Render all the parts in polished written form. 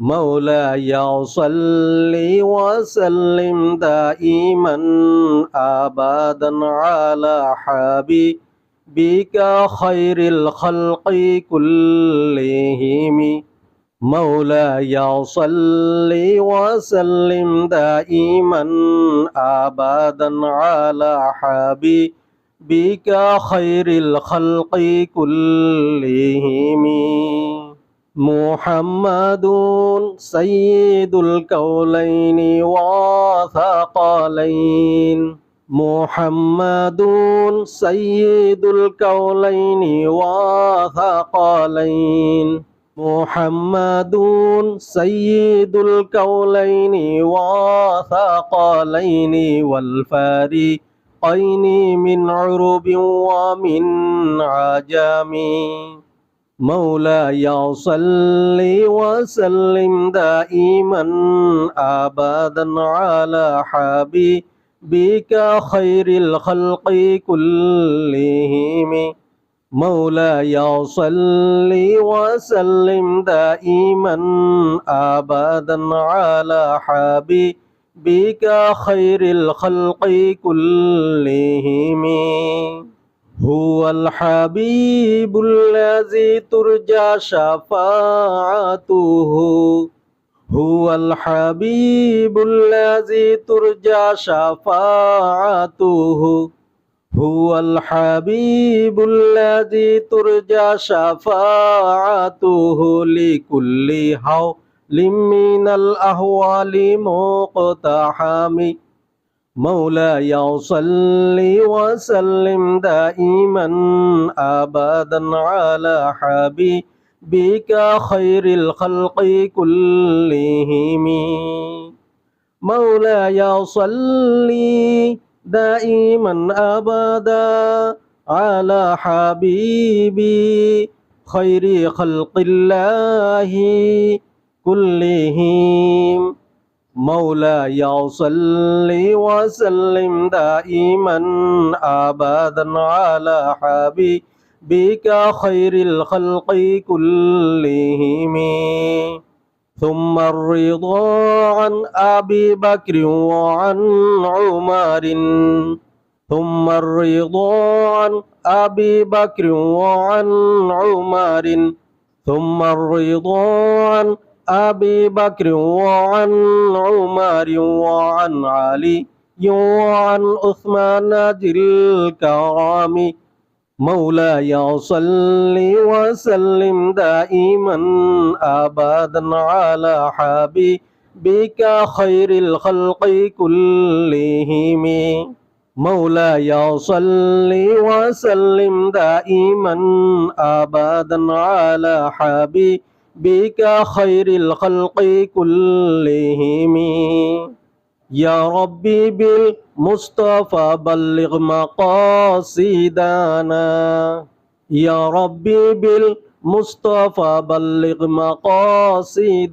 مولاي صل وسلم دائما أبدا على حبيبك خير الخلق كلهم مولاي صل وسلم دائما أبدا على حبيبك خير الخلق كلهم محمد سيد الكونين وثقلين محمد سيد الكونين وثقلين محمد سيد الكونين وثقلين والفريقين من عرب ومن عجم مولاي صل وسلم دائما أبدا على حبيبك خير الخلق كلهم مولاي صل وسلم دائما أبدا على حبيبك خير الخلق كلهم هو الحبيب الذي ترجى شفاعته هو الحبيب الذي ترجى شفاعته هو الحبيب الذي ترجى شفاعته لكل حول من الأهوال مقتحم مولاي صل وسلم دائما أبدا على حبيبك خير الخلق كلهم مولاي صل دائما أبدا على حبيبي خير خلق الله كلهم مولاي صل وسلم دائما أبدا على حبيبك خير الخلق كلهم ثم الرضا عن أبي بكر وعن عمر ثم الرضا عن أبي بكر وعن عمر ثم الرضا عن أبي بكر وعن عمر وعن علي وعن عثمان ذي الكرام مولاي صل وسلم دائما أبدا على حبيبك خير الخلق كلهم مولاي صل وسلم دائما أبدا على حبيبك خير الخلق كلهم يا ربي بالمصطفى بلغ مقاصدنا يا ربي بالمصطفى بلغ مقاصدنا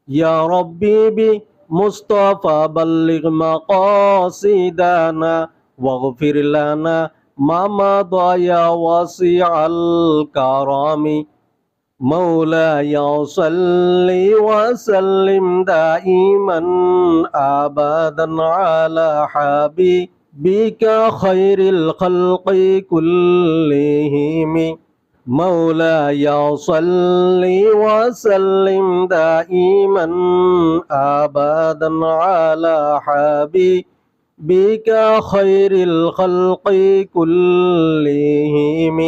يا ربي بالمصطفى بلغ مقاصدنا واغفر لنا ما مضى يا واسع الكرم مولاي صل وسلم دائما أبدا على حبيبك خير الخلق كلهم مولاي صل وسلم دائما أبدا على حبيبك خير الخلق كلهم